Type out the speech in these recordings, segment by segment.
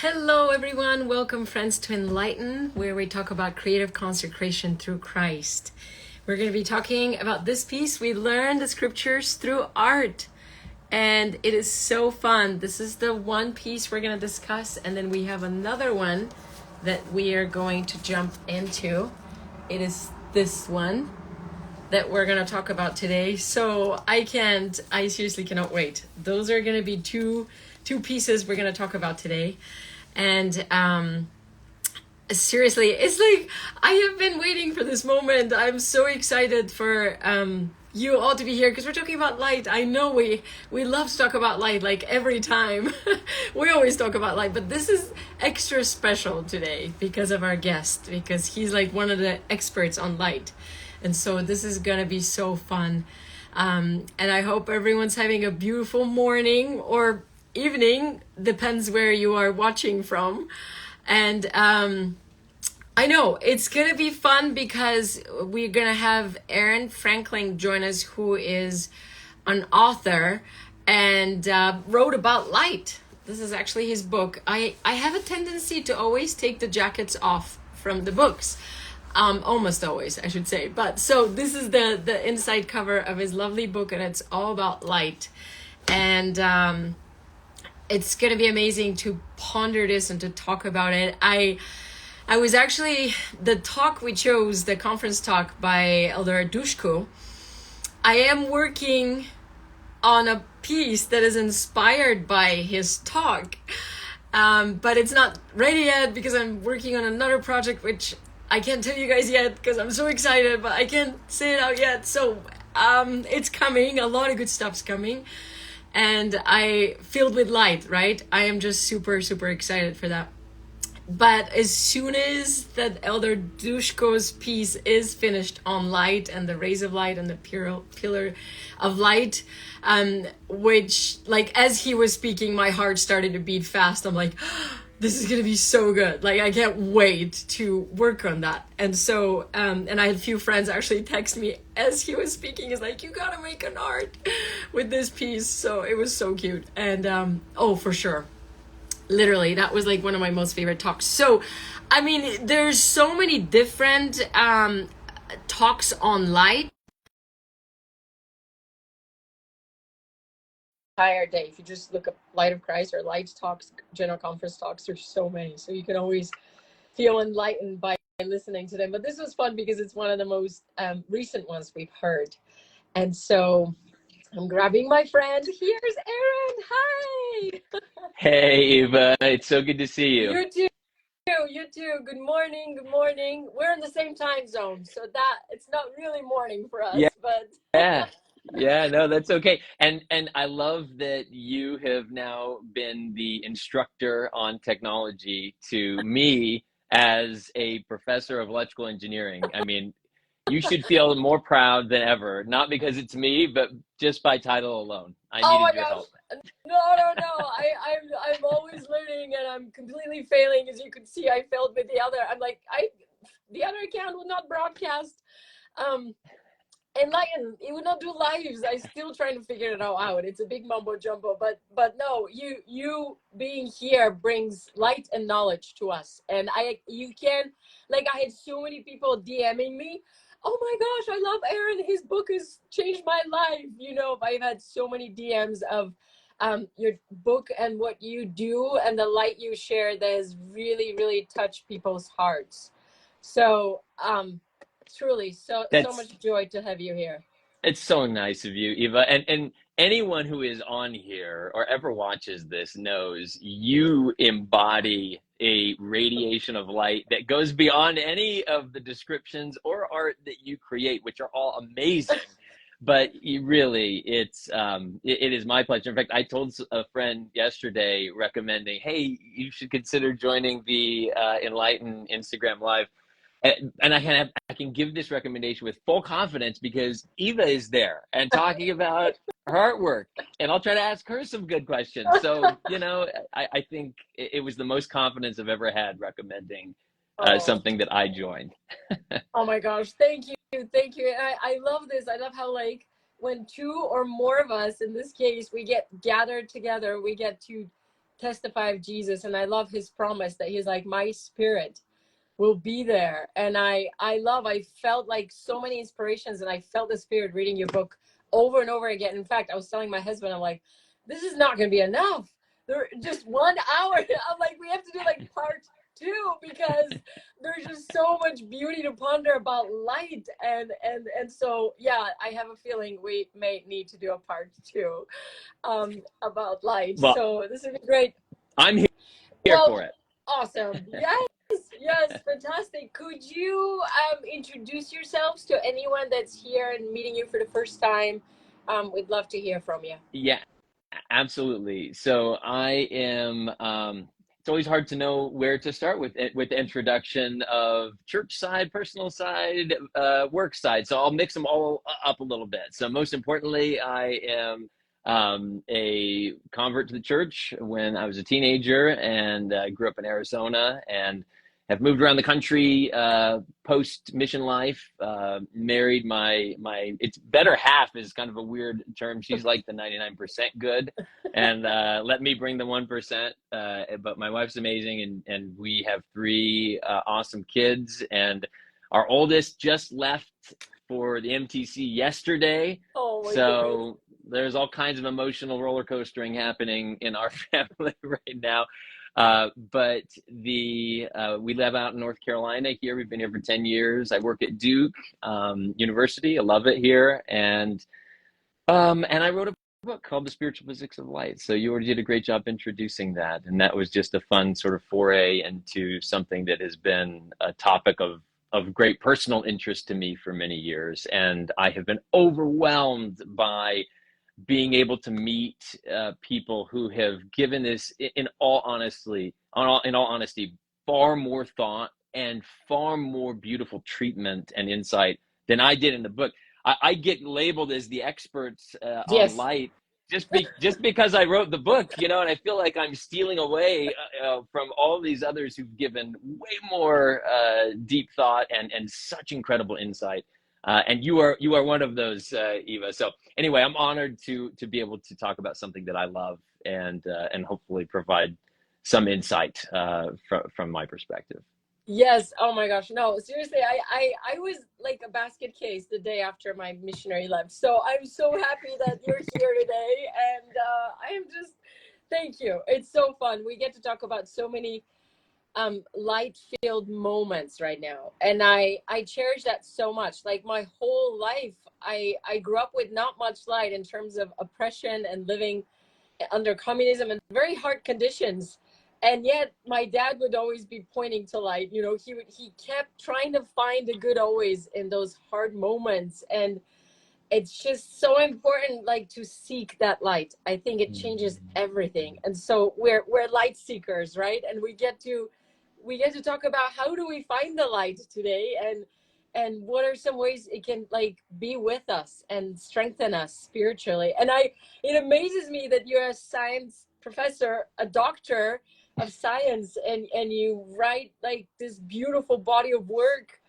Hello, everyone. Welcome, friends, to enLIGHTen, where we talk about creative consecration through Christ. We're going to be talking about this piece. We learn the scriptures through art, and it is so fun. This is the one piece we're going to discuss, and then we have another one that we are going to jump into. It is this one that we're going to talk about today. So I seriously cannot wait. Those are going to be two pieces we're going to talk about today. And seriously, it's like I have been waiting for this moment. I'm so excited for you all to be here because we're talking about light. I know we love to talk about light like every time. We always talk about light, but this is extra special today because of our guest, because he's like one of the experts on light. And so this is going to be so fun. And I hope everyone's having a beautiful morning or evening, depends where you are watching from. And I know it's gonna be fun because we're gonna have Aaron Franklin join us, who is an author and wrote about light. This is actually his book. I have a tendency to always take the jackets off from the books, almost always, I should say. But so this is the inside cover of his lovely book, and it's all about light. And it's going to be amazing to ponder this and to talk about it. I was actually, the talk we chose, the conference talk by Alexander Dushku, I am working on a piece that is inspired by his talk. But it's not ready yet because I'm working on another project, which I can't tell you guys yet because I'm so excited, but I can't say it out yet. So it's coming. A lot of good stuff's coming. And I filled with light, right? I am just super, super excited for that. But as soon as that Elder Dushko's piece is finished on light and the rays of light and the pillar of light, which, like, as he was speaking, my heart started to beat fast. I'm like, this is going to be so good. Like, I can't wait to work on that. And so, and I had a few friends actually text me as he was speaking. He's like, you got to make an art with this piece. So it was so cute. And, oh, for sure. Literally, that was like one of my most favorite talks. So, I mean, there's so many different talks on light. Entire day, if you just look up Light of Christ or Light Talks, General Conference Talks, there's so many, so you can always feel enlightened by listening to them. But this was fun because it's one of the most recent ones we've heard. And so I'm grabbing my friend. Here's Aaron. Hi. Hey, Eva, it's so good to see you. You too. Good morning. We're in the same time zone, so that it's not really morning for us, Yeah, but yeah, yeah, no, that's okay. And I love that you have now been the instructor on technology to me as a professor of electrical engineering. I mean, you should feel more proud than ever, not because it's me, but just by title alone. I oh my needed your gosh. help. No. I'm always learning and I'm completely failing. As you could see, I failed with the other. I'm like, the other account would not broadcast enLIGHTen. It would not do lives. I'm still trying to figure it all out. It's a big mumbo jumbo, but no, you being here brings light and knowledge to us. And you can, like, I had so many people DMing me, oh my gosh, I love Aaron, his book has changed my life. I've had so many DMs of your book and what you do and the light you share that has really, really touched people's hearts. So truly, so That's much joy to have you here. It's so nice of you, Eva. And anyone who is on here or ever watches this knows you embody a radiation of light that goes beyond any of the descriptions or art that you create, which are all amazing. But you really, it is my pleasure. In fact, I told a friend yesterday recommending, hey, you should consider joining the enLIGHTen Instagram Live. And I can give this recommendation with full confidence because Eva is there and talking about her artwork, and I'll try to ask her some good questions. So, I think it was the most confidence I've ever had recommending Oh, something that I joined. oh my gosh. Thank you. I love this. I love how, like, when two or more of us, in this case, we get gathered together, we get to testify of Jesus, and I love his promise that he's like, my spirit will be there. And I felt like so many inspirations, and I felt the spirit reading your book over and over again. In fact, I was telling my husband, I'm like, this is not going to be enough. There just 1 hour. I'm like, we have to do like part two, because there's just so much beauty to ponder about light. And so, yeah, I have a feeling we may need to do a part two about light. Well, So this would be great. I'm here Well, for it. awesome. Yes, yes, fantastic. Could you introduce yourselves to anyone that's here and meeting you for the first time? We'd love to hear from you. Yeah, absolutely. So I am, it's always hard to know where to start with it, with the introduction of church side, personal side, work side. So I'll mix them all up a little bit. So most importantly, I am a convert to the church when I was a teenager, and grew up in Arizona, and have moved around the country post mission life. Married my it's better half is kind of a weird term. She's like the 99% good, and let me bring the 1%. But my wife's amazing, and we have three awesome kids, and our oldest just left for the MTC yesterday. Oh my So goodness. there's all kinds of emotional roller coastering happening in our family right now. But we live out in North Carolina here. We've been here for 10 years. I work at Duke University. I love it here. And I wrote a book called The Spiritual Physics of Light. So you already did a great job introducing that. And that was just a fun sort of foray into something that has been a topic of great personal interest to me for many years. And I have been overwhelmed by being able to meet people who have given this, in all honesty, far more thought and far more beautiful treatment and insight than I did in the book. I get labeled as the experts on Yes. light just because I wrote the book, and I feel like I'm stealing away from all these others who've given way more deep thought and such incredible insight. And you are one of those, Eva. So anyway, I'm honored to be able to talk about something that I love, and hopefully provide some insight from my perspective. Yes. Oh my gosh. No, seriously, I was like a basket case the day after my missionary left. So I'm so happy that you're here today. And I am just, thank you. It's so fun. We get to talk about so many light filled moments right now. And I cherish that so much. Like my whole life, I grew up with not much light in terms of oppression and living under communism and very hard conditions. And yet my dad would always be pointing to light. He kept trying to find the good always in those hard moments. And it's just so important, like, to seek that light. I think it changes everything. And so we're light seekers, right? And we get to talk about how do we find the light today, and what are some ways it can like be with us and strengthen us spiritually. And it amazes me that you're a science professor, a doctor of science, and you write like this beautiful body of work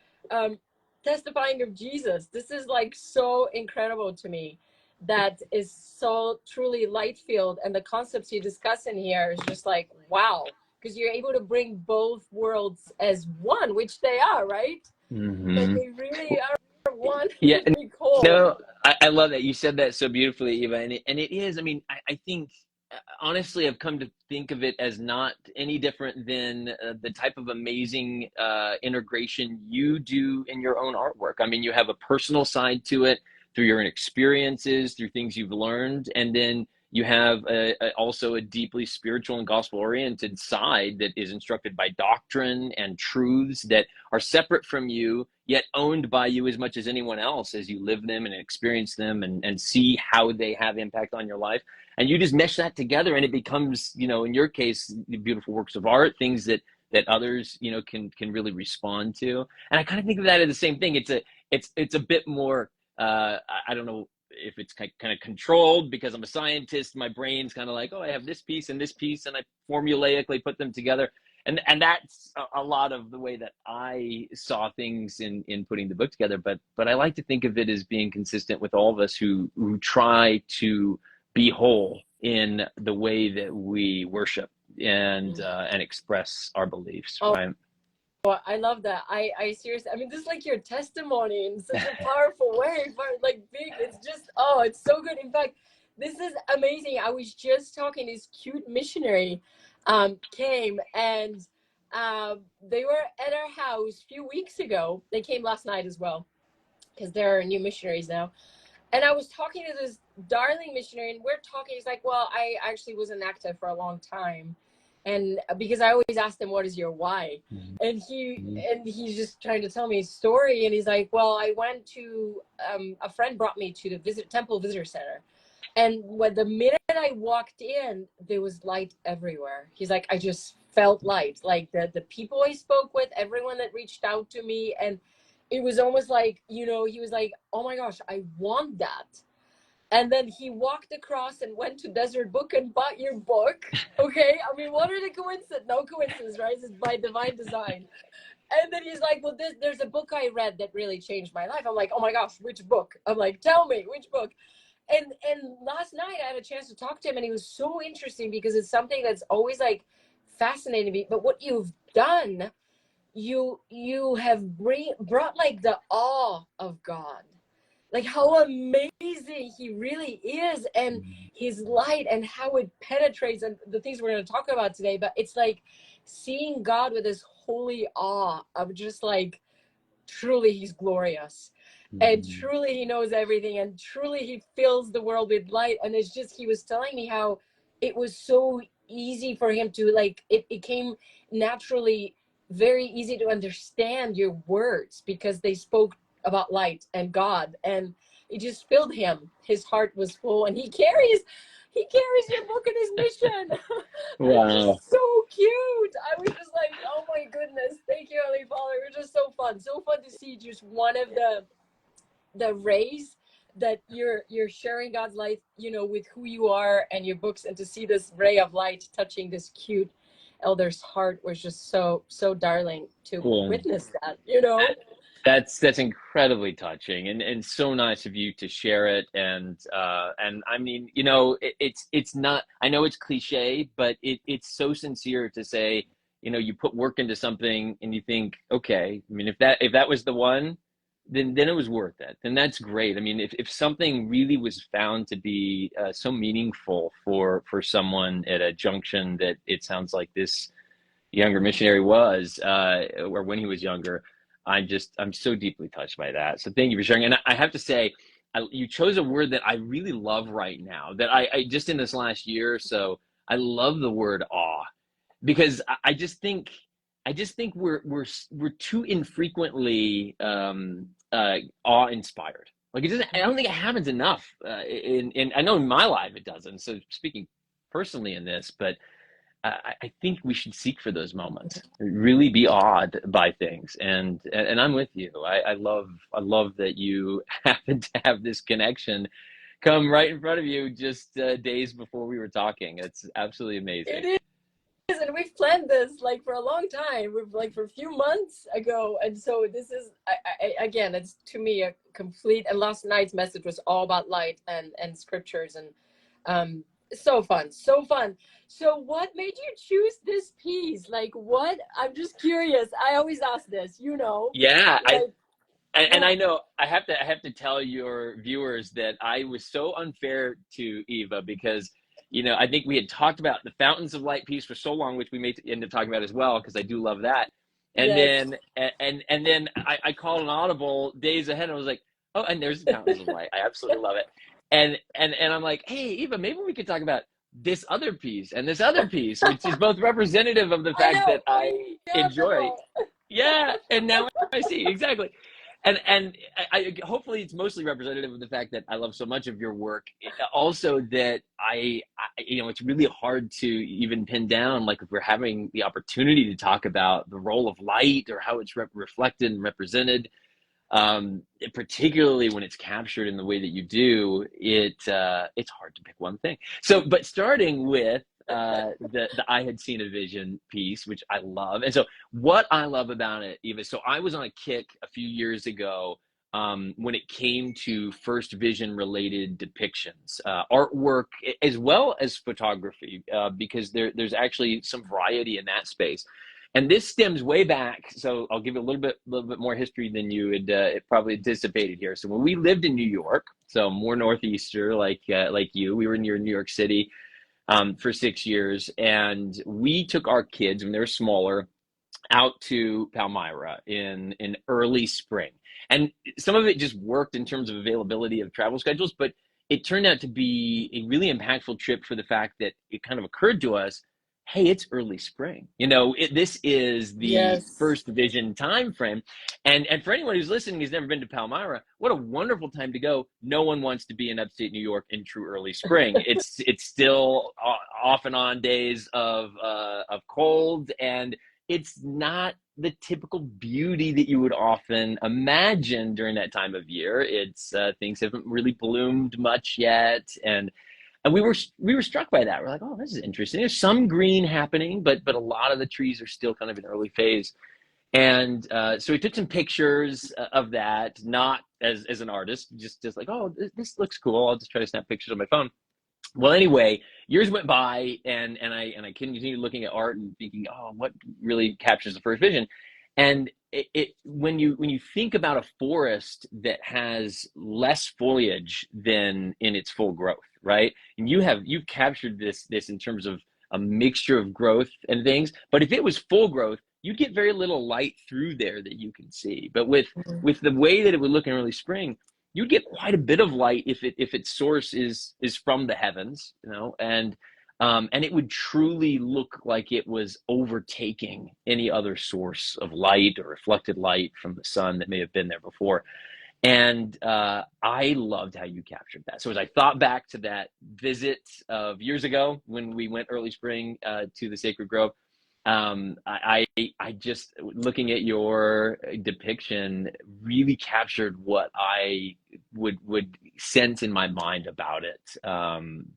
testifying of Jesus. This is like so incredible to me. That is so truly light filled, and the concepts you discuss in here is just like wow, because you're able to bring both worlds as one, which they are, right? Like they really are one. Yeah, Pretty cool. no, I love that. You said that so beautifully, Eva. And it is, I mean, I think, honestly, I've come to think of it as not any different than the type of amazing integration you do in your own artwork. I mean, you have a personal side to it through your own experiences, through things you've learned. And then you have also a deeply spiritual and gospel-oriented side that is instructed by doctrine and truths that are separate from you, yet owned by you as much as anyone else as you live them and experience them and see how they have impact on your life. And you just mesh that together, and it becomes, in your case, beautiful works of art, things that others, can really respond to. And I kind of think of that as the same thing. It's a bit more, I don't know if it's kind of controlled because I'm a scientist. My brain's kind of like, oh, I have this piece, and I formulaically put them together. And that's a lot of the way that I saw things in putting the book together. But I like to think of it as being consistent with all of us who try to be whole in the way that we worship, and express our beliefs, Oh, right? I love that. I seriously, I mean, this is like your testimony in such a powerful way, but like big. It's just, oh, it's so good. In fact, this is amazing. I was just talking, this cute missionary came and they were at our house a few weeks ago. They came last night as well because there are new missionaries now. And I was talking to this darling missionary, and we're talking. He's like, "Well, I actually was inactive for a long time, and because I always ask them, what is your why?" And he's just trying to tell me his story. And he's like, "Well, I went to a friend brought me to the temple visitor center, and when the minute I walked in, there was light everywhere." He's like, "I just felt light, like the people I spoke with, everyone that reached out to me, and." It was almost like, you know, he was like, oh my gosh, I want that. And then he walked across and went to Desert Book and bought your book. Okay. I mean, what are the coincidences? No coincidence, right? It's by divine design. And then he's like, well, there's a book I read that really changed my life. I'm like, oh my gosh, which book? I'm like, tell me which book. And last night I had a chance to talk to him, and he was so interesting because it's something that's always like fascinating me. But what you've done, you have brought like the awe of God, like how amazing he really is, and his light and how it penetrates, and the things we're going to talk about today. But it's like seeing God with this holy awe of just like, truly he's glorious, and truly he knows everything, and truly he fills the world with light. And it's just, he was telling me how it was so easy for him to like, it came naturally, very easy to understand your words because they spoke about light and God, and it just filled him. His heart was full, and he carries your book in his mission. It's Wow. just so cute. I was just like, oh my goodness, thank you, Holy Father. It was just so fun to see just one of the rays that you're sharing God's light, you know, with who you are and your books, and to see this ray of light touching this cute elder's heart was just so darling to Cool. witness that, you know. That's incredibly touching, and so nice of you to share it. And I mean, you know, it's not, I know it's cliche, but it's so sincere to say, you know, you put work into something and you think, okay, I mean, if that was the one, then it was worth it. And that's great. I mean, if something really was found to be so meaningful for someone at a junction that it sounds like this younger missionary was, or when he was younger, I'm so deeply touched by that. So thank you for sharing. And I have to say, you chose a word that I really love right now, that I just in this last year or so, I love the word awe, because I just think we're too infrequently awe inspired. Like, it doesn't. I don't think it happens enough. In I know in my life it doesn't. So speaking personally in this, but I think we should seek for those moments, really be awed by things. And I'm with you. I love that you happen to have this connection come right in front of you just days before we were talking. It's absolutely amazing. It is, and we've planned this like for a long time. We've like for a few months ago, and so this is again, it's to me a complete. And last night's message was all about light and scriptures, and so fun, so fun. So what made you choose this piece? Like, what? I'm just curious. I always ask this, you know, Yeah, like, and yeah, I know I have to tell your viewers that I was so unfair to Eva, because you know, I think we had talked about the Fountains of Light piece for so long, which we may end up talking about as well, because I do love that. And yes. then and then I called an audible days ahead, and I was like, oh, and there's the Fountains of Light. I absolutely love it. And I'm like, hey, Eva, maybe we could talk about this other piece and this other piece, which is both representative of the I fact that know. I We never enjoy. know. Yeah, and now I see exactly. And hopefully it's mostly representative of the fact that I love so much of your work. Also that you know, it's really hard to even pin down, like, if we're having the opportunity to talk about the role of light or how it's reflected and represented, particularly when it's captured in the way that you do, it's hard to pick one thing. So, but starting with the I had seen a vision piece, which I love. And so what I love about it, Eva, so I was on a kick a few years ago when it came to first vision related depictions, artwork, as well as photography, because there's actually some variety in that space. And this stems way back. So I'll give you a little bit more history than you had probably anticipated here. So when we lived in New York, so more northeaster like you, we were near New York City for 6 years, and we took our kids when they were smaller out to Palmyra in early spring. And some of it just worked in terms of availability of travel schedules, but it turned out to be a really impactful trip for the fact that it kind of occurred to us, hey, it's early spring. This is the Yes. first vision time frame. And for anyone who's listening who's never been to Palmyra, what a wonderful time to go. No one wants to be in upstate New York in true early spring. It's still off and on days of cold, and it's not the typical beauty that you would often imagine during that time of year. It's things haven't really bloomed much yet, and we were struck by that. We're like, oh, this is interesting. There's some green happening, but a lot of the trees are still kind of in early phase. And so we took some pictures of that, not as an artist, just like, oh, this looks cool. I'll just try to snap pictures on my phone. Well, anyway, years went by, and I continued looking at art and thinking, oh, what really captures the first vision? And when you think about a forest that has less foliage than in its full growth, right? And you've captured this in terms of a mixture of growth and things. But if it was full growth, you'd get very little light through there that you can see. But with the way that it would look in early spring, you'd get quite a bit of light if its source is from the heavens, and it would truly look like it was overtaking any other source of light or reflected light from the sun that may have been there before. And I loved how you captured that. So as I thought back to that visit of years ago when we went early spring to the Sacred Grove, I just, looking at your depiction, really captured what I would sense in my mind about it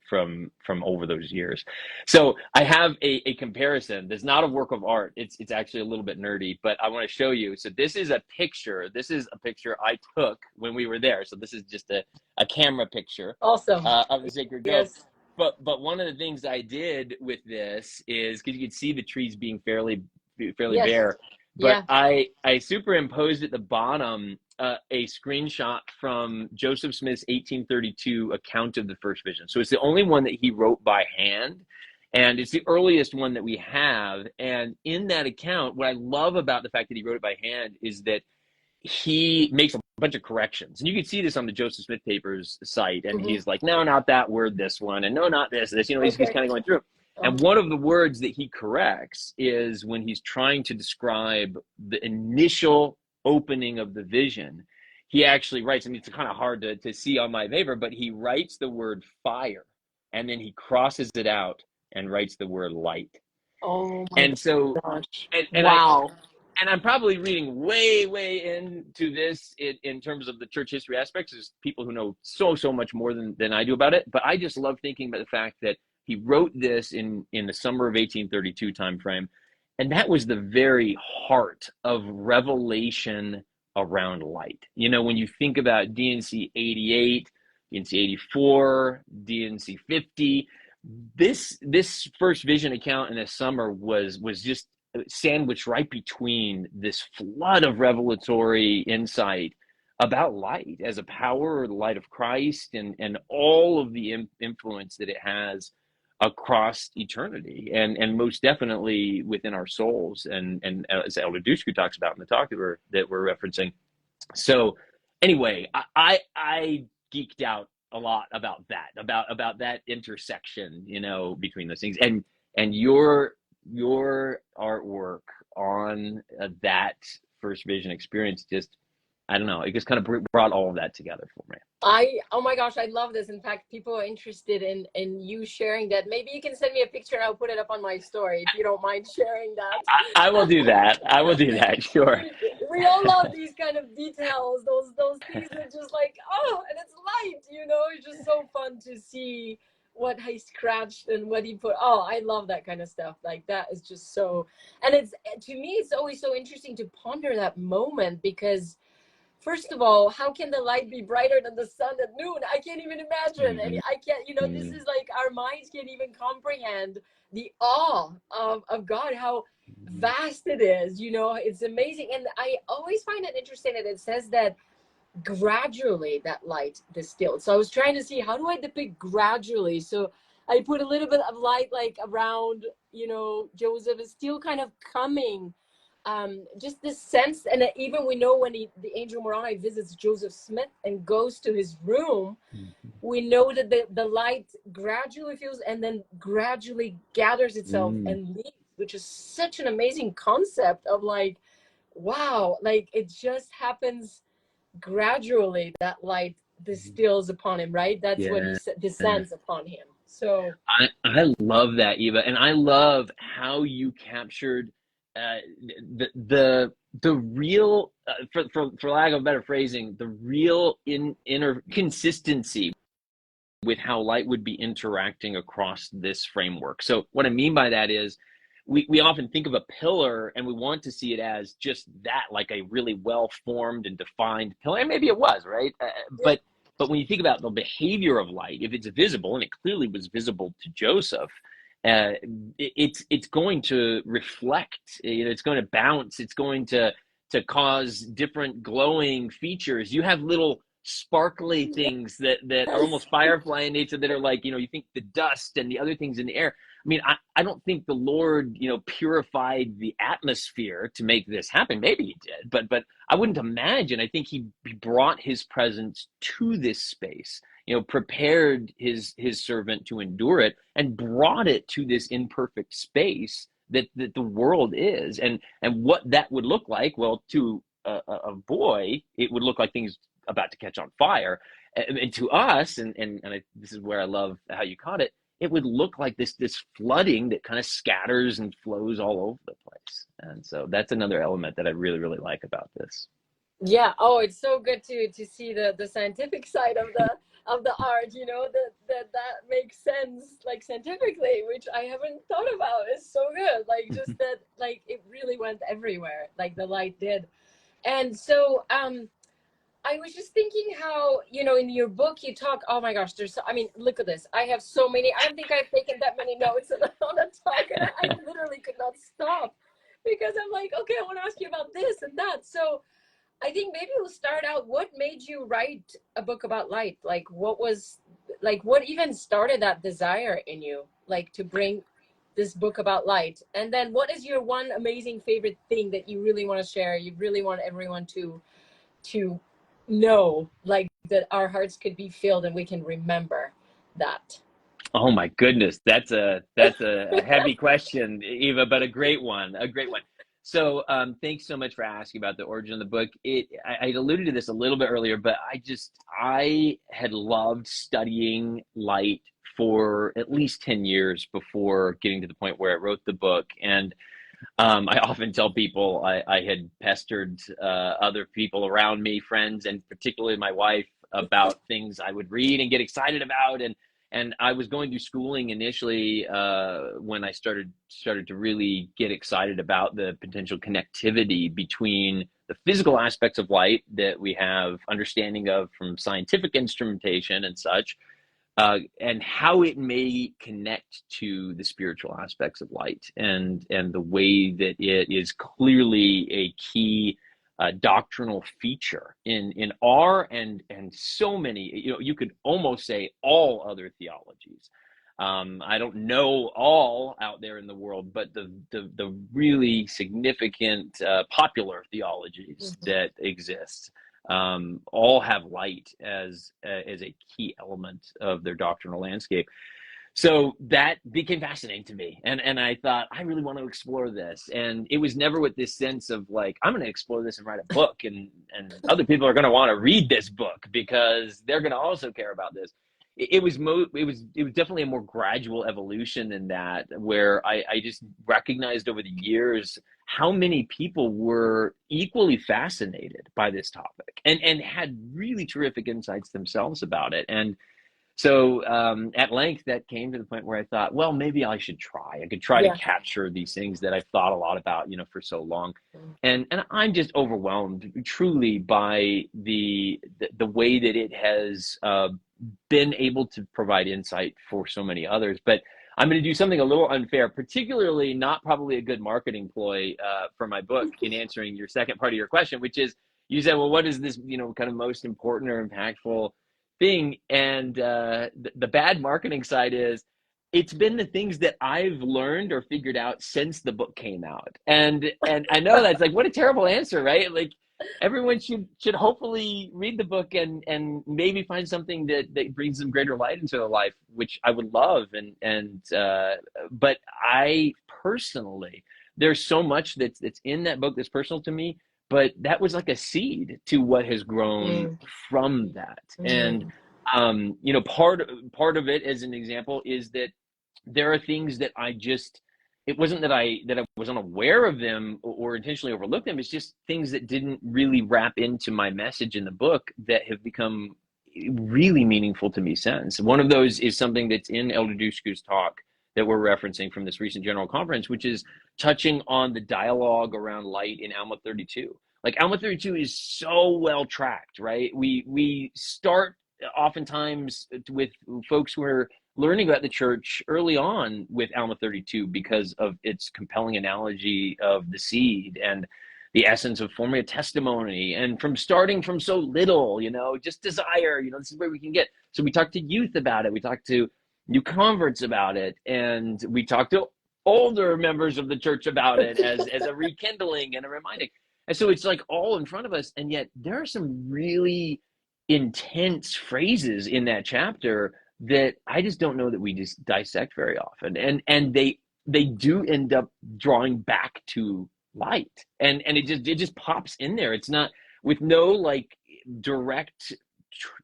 from over those years. So I have a comparison. There's not a work of art. It's actually a little bit nerdy, but I want to show you. So this is a picture. This is a picture I took when we were there. So this is just a camera picture Awesome. of the Sacred Grove. Yes. But one of the things I did with this is, because you could see the trees being fairly Yes. bare, Yeah. but I superimposed at the bottom a screenshot from Joseph Smith's 1832 account of the first vision. So it's the only one that he wrote by hand, and it's the earliest one that we have. And in that account, what I love about the fact that he wrote it by hand is that he makes a bunch of corrections. And you can see this on the Joseph Smith Papers site. And he's like, no, not that word, this one. And no, not this. He's kind of going through. And one of the words that he corrects is when he's trying to describe the initial opening of the vision. He actually writes, I mean, it's kind of hard to see on my paper, but he writes the word fire, and then he crosses it out and writes the word light. Oh my And so, gosh. and Wow. and I'm probably reading way into this in terms of the church history aspects. There's people who know so much more than I do about it. But I just love thinking about the fact that he wrote this in the summer of 1832 timeframe. And that was the very heart of revelation around light. When you think about DNC 88, DNC 84, DNC 50, this first vision account in the summer was just sandwiched right between this flood of revelatory insight about light as a power, or the light of Christ, and all of the influence that it has across eternity, and most definitely within our souls, and as Elder Dushku talks about in the talk that we're referencing. So anyway, I geeked out a lot about that intersection, between those things, and your artwork on that first vision experience, just, I don't know, it just kind of brought all of that together for me. Oh my gosh, I love this. In fact, people are interested in you sharing that. Maybe you can send me a picture and I'll put it up on my story if you don't mind sharing that. I will do that. I will do that, sure. We all love these kind of details, those things that just like, oh, and it's light, it's just so fun to see what he scratched and what he put. Oh, I love that kind of stuff. Like, that is just so, and to me, it's always so interesting to ponder that moment, because first of all, how can the light be brighter than the sun at noon? I can't even imagine. And Mhm. I can't, this Mhm. is like our minds can't even comprehend the awe of God, how Mhm. vast it is. It's amazing. And I always find it interesting that it says that gradually that light distilled. So I was trying to see, how do I depict gradually? So I put a little bit of light like around, Joseph is still kind of coming. Just this sense, and even we know when the angel Moroni visits Joseph Smith and goes to his room, Mhm. we know that the light gradually feels and then gradually gathers itself Mm. and leaves, which is such an amazing concept of like, wow, like it just happens gradually, that light distills upon him, right? That's when he Yeah. descends upon him. So I love that, Eva, and I love how you captured uh, the real, for lack of better phrasing, the real inner consistency with how light would be interacting across this framework. So what I mean by that is we often think of a pillar and we want to see it as just that, like a really well formed and defined pillar. And maybe it was, right? yeah, But when you think about the behavior of light, if it's visible, and it clearly was visible to Joseph, it's going to reflect. It's going to bounce. It's going to cause different glowing features. You have little sparkly things that are yes, almost firefly in nature, that are like, you think the dust and the other things in the air. I mean, I don't think the Lord, purified the atmosphere to make this happen. Maybe he did, but I wouldn't imagine. I think he brought his presence to this space, prepared his servant to endure it, and brought it to this imperfect space that the world is. And what that would look like, well, to a boy, it would look like things about to catch on fire. And to us, this is where I love how you caught it, it would look like this flooding that kind of scatters and flows all over the place. And so that's another element that I really, really like about this. yeah. Oh, it's so good to see the scientific side of the art. That makes sense, like scientifically, which I haven't thought about. It's so good. Like just that, like it really went everywhere, like the light did. And so, I was just thinking how, in your book you talk, oh my gosh, I mean, look at this. I have so many, I don't think I've taken that many notes on the talk, and I literally could not stop because I'm like, okay, I want to ask you about this and that. So I think maybe we'll start out. What made you write a book about light? What even started that desire in you, like to bring this book about light? And then what is your one amazing favorite thing that you really want to share? You really want everyone to know, like that our hearts could be filled and we can remember that. Oh my goodness, that's a heavy question, Eva, but a great one, a great one. So, thanks so much for asking about the origin of the book. I alluded to this a little bit earlier, but I had loved studying light for at least 10 years before getting to the point where I wrote the book. And I often tell people I had pestered other people around me, friends, and particularly my wife, about things I would read and get excited about. And I was going through schooling initially when I started to really get excited about the potential connectivity between the physical aspects of light that we have understanding of from scientific instrumentation and such, and how it may connect to the spiritual aspects of light, and the way that it is clearly a key doctrinal feature in our and so many, you could almost say all other theologies. I don't know all out there in the world, but the really significant popular theologies Mhm. that exist all have light as a key element of their doctrinal landscape. So that became fascinating to me, and I thought, I really want to explore this. And it was never with this sense of like, I'm going to explore this and write a book, and other people are going to want to read this book because they're going to also care about this. It was definitely a more gradual evolution than that, where I just recognized over the years how many people were equally fascinated by this topic and had really terrific insights themselves about it. And So at length, that came to the point where I thought, well, maybe I should try. I could try to Yeah. capture these things that I've thought a lot about, for so long. And I'm just overwhelmed truly by the way that it has been able to provide insight for so many others. But I'm going to do something a little unfair, particularly not probably a good marketing ploy for my book in answering your second part of your question, which is you said, well, what is this, kind of most important or impactful thing? And the bad marketing side is it's been the things that I've learned or figured out since the book came out. And I know that's like, what a terrible answer, right? Like everyone should hopefully read the book and maybe find something that brings them greater light into their life, which I would love. But I personally, there's so much that's in that book that's personal to me, but that was like a seed to what has grown from that. And part of it, as an example, is that there are things that it wasn't that I was unaware of them or intentionally overlooked them. It's just things that didn't really wrap into my message in the book that have become really meaningful to me since. One of those is something that's in Elder Dushku's talk that we're referencing from this recent general conference, which is touching on the dialogue around light in Alma 32. Like Alma 32 is so well tracked, right? We start oftentimes with folks who are learning about the church early on with Alma 32 because of its compelling analogy of the seed and the essence of forming a testimony, and from starting from so little, just desire, this is where we can get. So we talk to youth about it. We talk to new converts about it. And we talk to older members of the church about it as a rekindling and a reminding. And so it's like all in front of us. And yet there are some really intense phrases in that chapter that I just don't know that we just dissect very often. And they do end up drawing back to light. And it just pops in there. It's not with no like direct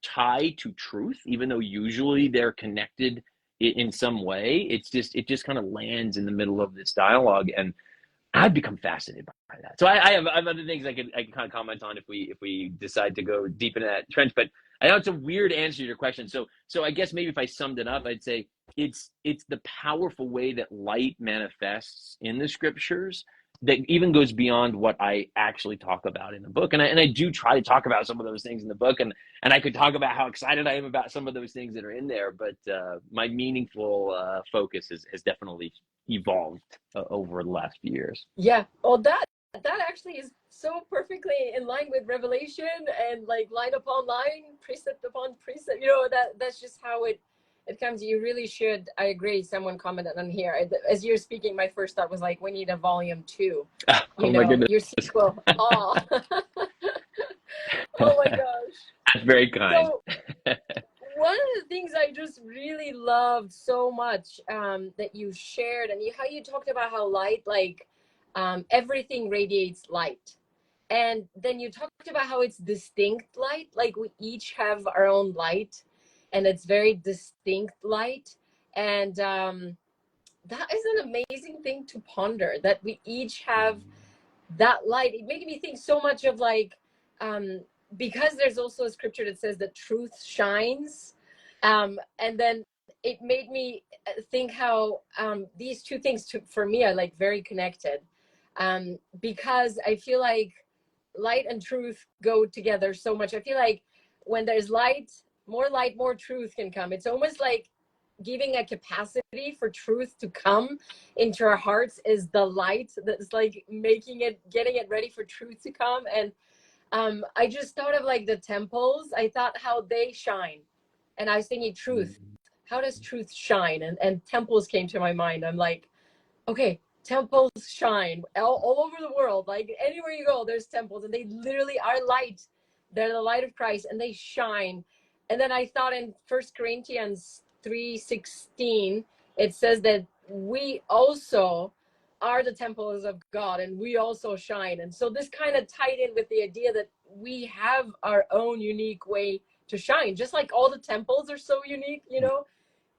tie to truth, even though usually they're connected in some way. It just kind of lands in the middle of this dialogue, and I've become fascinated by that. So I have other things I can kind of comment on if we decide to go deep into that trench. But I know it's a weird answer to your question. So I guess maybe if I summed it up, I'd say it's the powerful way that light manifests in the scriptures that even goes beyond what I actually talk about in the book. And I do try to talk about some of those things in the book, and I could talk about how excited I am about some of those things that are in there. But my meaningful focus has definitely evolved over the last few years. Yeah. Well, that actually is so perfectly in line with Revelation, and like line upon line, precept upon precept. That's just how it comes. You really should. I agree. Someone commented on here as you're speaking. My first thought was like, we need a volume 2. Oh my goodness. Your sequel. Oh. Oh my gosh. That's very kind. So, one of the things I just really loved so much that you shared, and how you talked about how light, like everything radiates light. And then you talked about how it's distinct light, like we each have our own light, and it's very distinct light. And that is an amazing thing to ponder, that we each have that light. It made me think so much of like, because there's also a scripture that says that truth shines. And then it made me think how these two things for me are like very connected, because I feel like light and truth go together so much. I feel like when there's light, more truth can come. It's almost like giving a capacity for truth to come into our hearts is the light that's like getting it ready for truth to come. And I just thought of like the temples. I thought how they shine, and I was thinking truth. How does truth shine? And temples came to my mind. I'm like, okay, temples shine all over the world. Like anywhere you go, there's temples, and they literally are light. They're the light of Christ, and they shine. And then I thought in 1 Corinthians 3:16, it says that we also are the temples of God, and we also shine. And so this kind of tied in with the idea that we have our own unique way to shine, just like all the temples are so unique.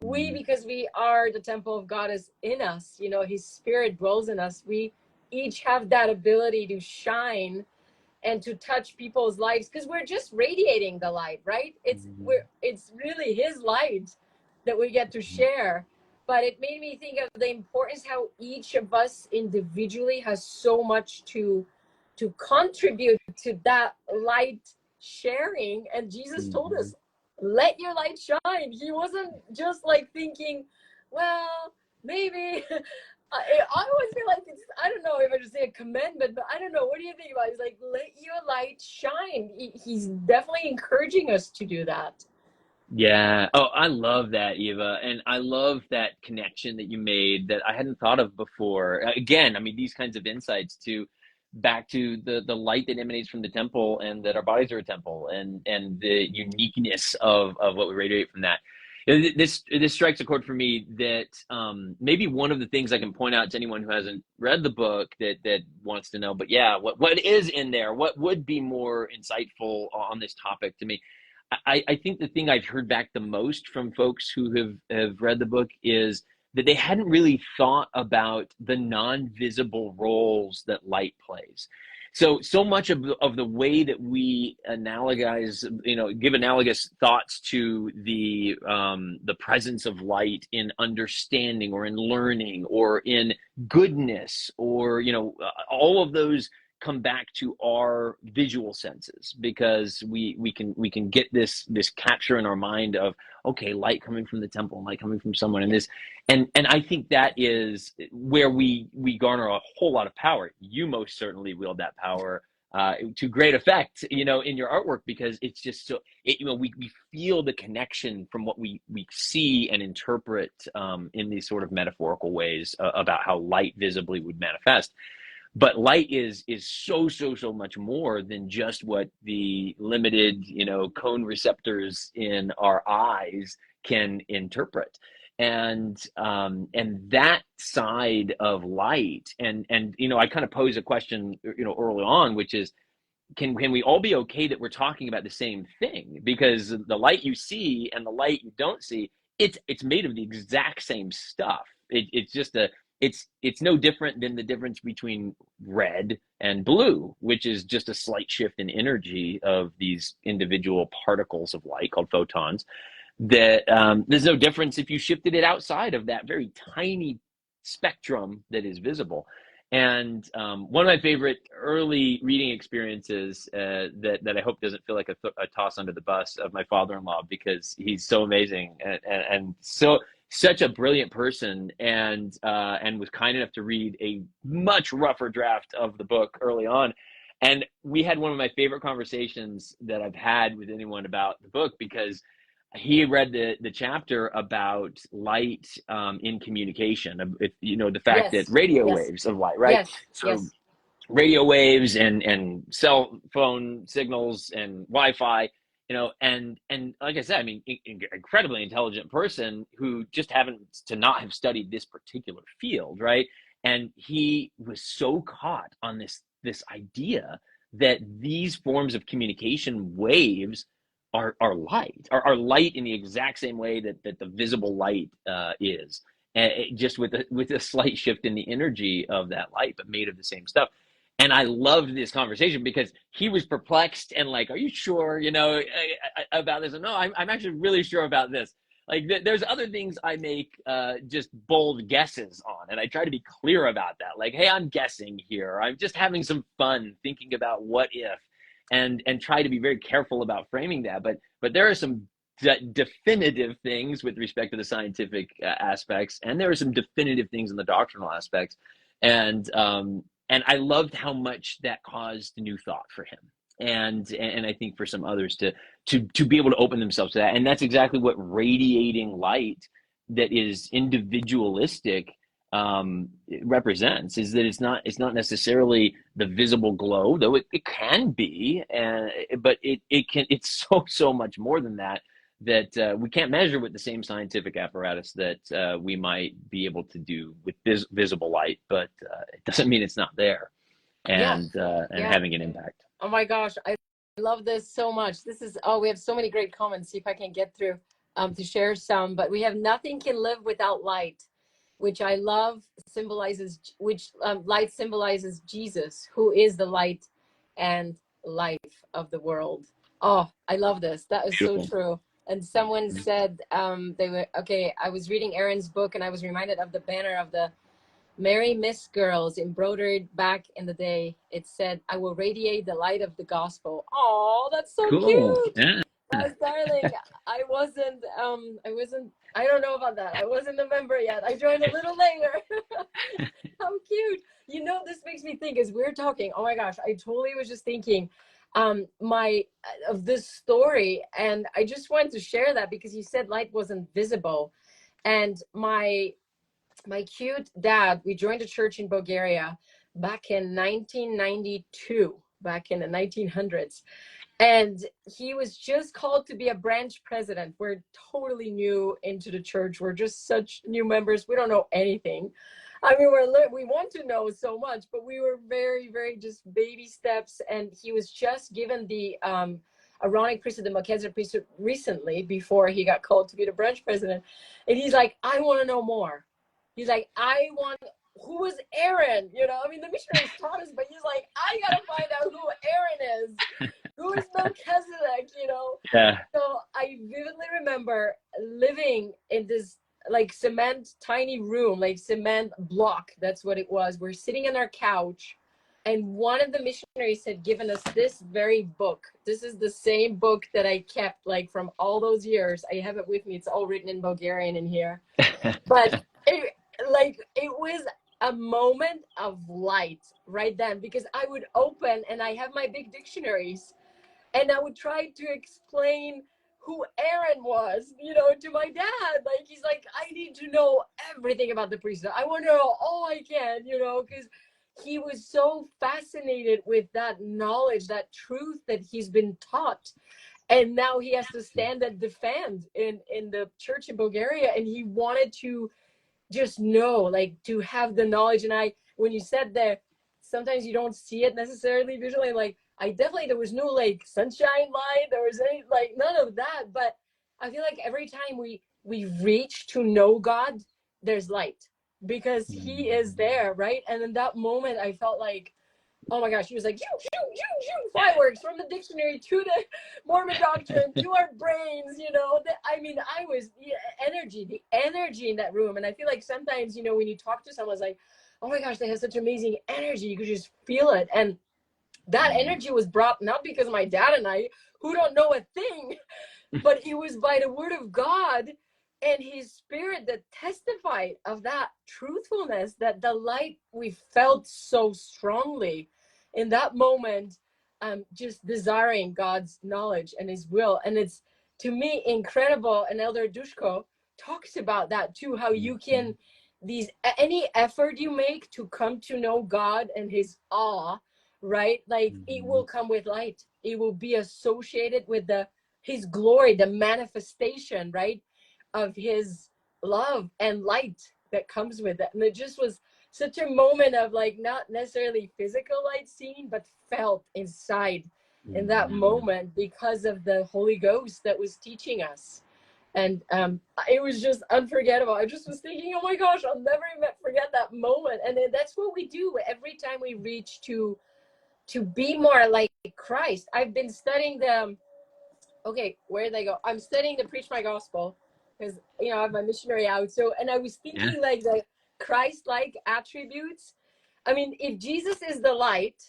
Because we are the temple of God is in us, his spirit dwells in us. We each have that ability to shine and to touch people's lives, because we're just radiating the light, right? It's really his light that we get to share. But it made me think of the importance how each of us individually has so much to contribute to that light sharing. And Jesus told us, let your light shine. He wasn't just like thinking, well, maybe I always feel like it's, I don't know if I should say a commandment, but I don't know. What do you think about it? He's like, let your light shine. He's definitely encouraging us to do that. Yeah. Oh, I love that, Eva. And I love that connection that you made that I hadn't thought of before. Again, I mean, these kinds of insights to back to the light that emanates from the temple, and that our bodies are a temple, and the uniqueness of what we radiate from that. You know, this strikes a chord for me that maybe one of the things I can point out to anyone who hasn't read the book that wants to know, but yeah, what is in there? What would be more insightful on this topic to me? I think the thing I've heard back the most from folks who have read the book is that they hadn't really thought about the non-visible roles that light plays. So much of the way that we analogize, give analogous thoughts to the presence of light in understanding or in learning or in goodness, or all of those come back to our visual senses, because we can get this capture in our mind of, okay, light coming from the temple, light coming from someone, and this, and I think that is where we garner a whole lot of power. You most certainly wield that power to great effect, in your artwork, because it's just so we feel the connection from what we see and interpret in these sort of metaphorical ways about how light visibly would manifest. But light is so much more than just what the limited, cone receptors in our eyes can interpret. And that side of light, and I kind of pose a question, early on, which is, can we all be okay that we're talking about the same thing? Because the light you see and the light you don't see, it's made of the exact same stuff. It's just it's no different than the difference between red and blue, which is just a slight shift in energy of these individual particles of light called photons. That there's no difference if you shifted it outside of that very tiny spectrum that is visible. And one of my favorite early reading experiences that I hope doesn't feel like a toss under the bus, of my father-in-law, because he's so amazing and such a brilliant person, and was kind enough to read a much rougher draft of the book early on. And we had one of my favorite conversations that I've had with anyone about the book, because he read the chapter about light in communication, the fact that radio waves of light, right? So radio waves and cell phone signals and Wi-Fi, and like I said, I mean, incredibly intelligent person who just happens to not have studied this particular field, right? And he was so caught on this idea that these forms of communication waves are light in the exact same way that the visible light is, just with a slight shift in the energy of that light, but made of the same stuff. And I loved this conversation because he was perplexed and like, are you sure, about this? And no, I'm actually really sure about this. Like there's other things I make just bold guesses on, and I try to be clear about that. Like, hey, I'm guessing here. I'm just having some fun thinking about what if, and try to be very careful about framing that. But there are some definitive things with respect to the scientific aspects, and there are some definitive things in the doctrinal aspects, and I loved how much that caused new thought for him, and I think for some others to be able to open themselves to that. And that's exactly what radiating light that is individualistic represents, is that it's not necessarily the visible glow, though it can be, but it's so much more than that we can't measure with the same scientific apparatus that we might be able to do with visible light, but it doesn't mean it's not there and having an impact. Oh my gosh, I love this so much. We have so many great comments. See if I can get through to share some, but we have nothing can live without light, which I love, light symbolizes Jesus, who is the light. And life of the world. Oh, I love this. That is so Beautiful. true. And someone said they were okay. I was reading Erin's book and I was reminded of the banner of the Mary Miss Girls embroidered back in the day. It said, "I will radiate the light of the gospel." Oh, that's so Cool. cute. Yeah. That's darling. I wasn't, I don't know about that. I wasn't a member yet. I joined a little later. How cute. You know, this makes me think as we're talking, oh my gosh, I totally was just thinking my of this story, and I just wanted to share that because you said light wasn't visible. And my cute dad, we joined a church in Bulgaria back in 1992, back in the 1900s. And he was just called to be a branch president. We're totally new into the church. We're just such new members. We don't know anything. I mean, we want to know so much, but we were very, very just baby steps. And he was just given the Aaronic priesthood, the Melchizedek priesthood recently before he got called to be the branch president. And he's like, I want to know more. He's like, I want, who was Aaron? You know, I mean, the missionaries taught us, but he's like, I got to find out who Aaron is. Who is Melchizedek, you know? Yeah. So I vividly remember living in this like cement tiny room, like cement block. That's what it was. We're sitting on our couch, and one of the missionaries had given us this very book. This is the same book that I kept like from all those years. I have it with me. It's all written in Bulgarian in here. But it was a moment of light right then, because I would open and I have my big dictionaries and I would try to explain who Aaron was, you know, to my dad. Like, he's like, I need to know everything about the priesthood. I want to know all I can, you know, because he was so fascinated with that knowledge, that truth that he's been taught. And now he has to stand and defend in the church in Bulgaria. And he wanted to just know, like, to have the knowledge. And when you said that sometimes you don't see it necessarily visually, like, there was no like sunshine light, there was any like none of that, but I feel like every time we reach to know God, there's light because he is there, right? And in that moment I felt like, oh my gosh, he was like, shoo, shoo, shoo, shoo, fireworks from the dictionary to the Mormon doctrine to our brains, you know. I mean, I was the energy in that room. And I feel like sometimes, you know, when you talk to someone, it's like, oh my gosh, they have such amazing energy. You could just feel it. And that energy was brought not because of my dad and I, who don't know a thing, but it was by the word of God and his spirit that testified of that truthfulness, that the light we felt so strongly in that moment, just desiring God's knowledge and his will. And it's, to me, incredible. And Elder Dushku talks about that too, how you can, any effort you make to come to know God and his awe, right? Like it will come with light. It will be associated with his glory, the manifestation, right, of his love and light that comes with it. And it just was such a moment of like not necessarily physical light seen, but felt inside in that moment because of the Holy Ghost that was teaching us. And it was just unforgettable. I just was thinking, oh my gosh, I'll never forget that moment. And that's what we do every time we reach to be more like Christ. I've been studying where did I go? I'm studying to preach my gospel because, you know, I have my missionary out. So, and I was thinking like the Christ-like attributes. I mean, if Jesus is the light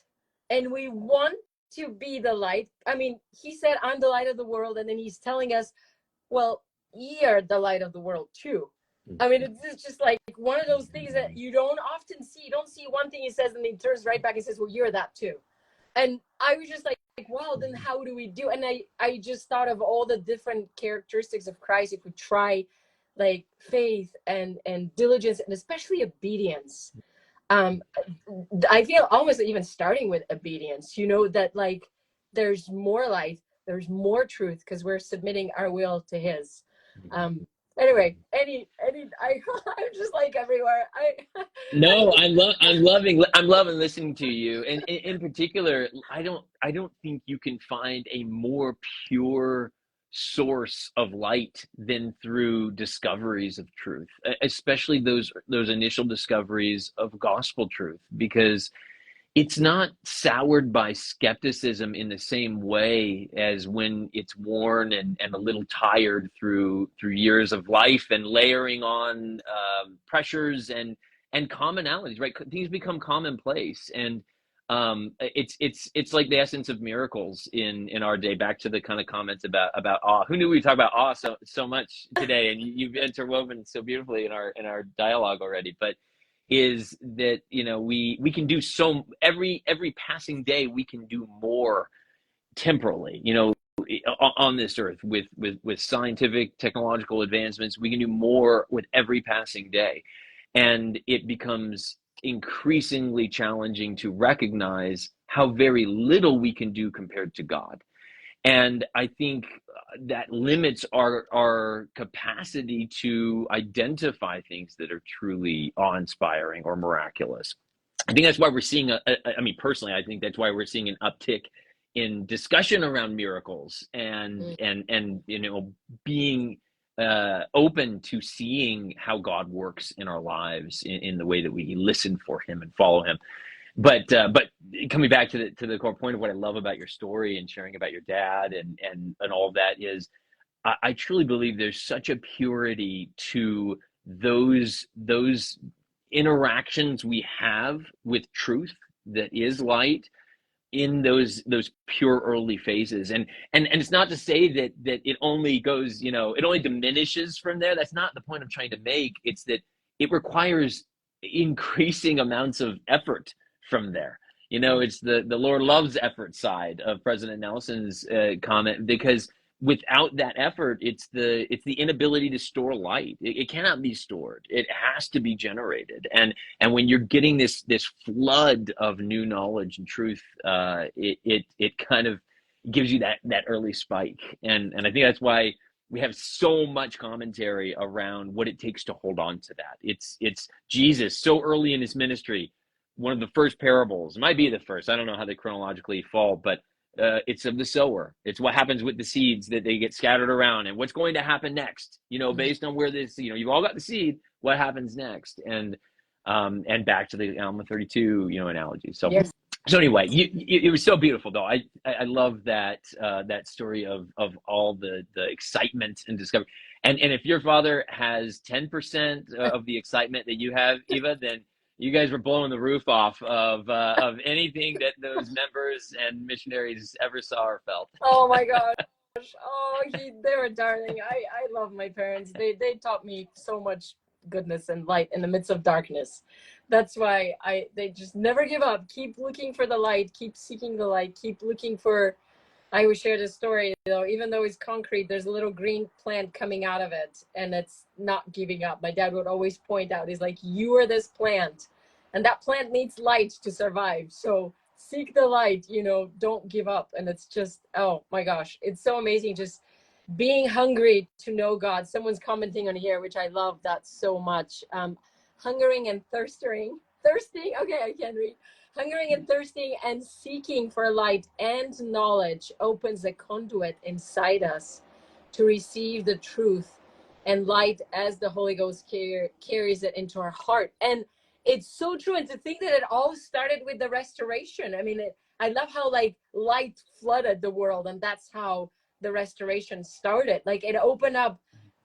and we want to be the light, I mean, he said, I'm the light of the world. And then he's telling us, well, ye are the light of the world too. I mean, it's just like one of those things that you don't often see. You don't see one thing he says and he turns right back and says, well, you're that too. And I was just like, wow, then how do we do? And I just thought of all the different characteristics of Christ if we try like faith and diligence and especially obedience. I feel almost even starting with obedience, you know, that like there's more life, there's more truth because we're submitting our will to his. Anyway, I'm just like everywhere. No, I'm loving listening to you. And in particular, I don't think you can find a more pure source of light than through discoveries of truth, especially those initial discoveries of gospel truth, because it's not soured by skepticism in the same way as when it's worn and a little tired through years of life and layering on pressures and commonalities, right? Things become commonplace, and it's like the essence of miracles in our day. Back to the kind of comments about awe. Who knew we talk about awe so much today? And you've interwoven so beautifully in our dialogue already, but is that, you know, we can do so every passing day we can do more temporally, you know, on this earth with scientific technological advancements. We can do more with every passing day, and it becomes increasingly challenging to recognize how very little we can do compared to God. And I think that limits our capacity to identify things that are truly awe-inspiring or miraculous. I think that's why we're seeing I mean, personally, I think that's why we're seeing an uptick in discussion around miracles and you know, being open to seeing how God works in our lives in the way that we listen for Him and follow Him. But coming back to the core point of what I love about your story and sharing about your dad and all of that is, I truly believe there's such a purity to those interactions we have with truth that is light in those pure early phases. And it's not to say that it only goes, you know, it only diminishes from there. That's not the point I'm trying to make. It's that it requires increasing amounts of effort from there. You know, it's the Lord loves effort side of President Nelson's comment, because without that effort, it's the inability to store light. It cannot be stored. It has to be generated. And when you're getting this flood of new knowledge and truth, it kind of gives you that early spike. And I think that's why we have so much commentary around what it takes to hold on to that. It's Jesus so early in his ministry. One of the first parables, it might be the first, I don't know how they chronologically fall, but it's of the sower. It's what happens with the seeds, that they get scattered around, and what's going to happen next, you know, based on where this, you know, you've all got the seed, what happens next. And back to the Alma 32, you know, analogy. So Yes. so anyway, it was so beautiful, though. I love that that story of all the excitement and discovery. And if your father has 10% of the excitement that you have, Eva, then you guys were blowing the roof off of anything that those members and missionaries ever saw or felt. Oh my gosh. Oh, they were darling. I love my parents. They taught me so much goodness and light in the midst of darkness. That's why they just never give up. Keep looking for the light, keep seeking the light, keep looking for. I always share this story, though, even though it's concrete, there's a little green plant coming out of it, and it's not giving up. My dad would always point out, he's like, you are this plant, and that plant needs light to survive. So seek the light, you know, don't give up. And it's just, oh my gosh, it's so amazing. Just being hungry to know God. Someone's commenting on here, which I love that so much. Hungering and thirsting. Okay, I can read. Hungering and thirsting and seeking for light and knowledge opens a conduit inside us to receive the truth and light as the Holy Ghost carries it into our heart. And it's so true. And to think that it all started with the restoration. I mean, I love how like light flooded the world, and that's how the restoration started. Like it opened up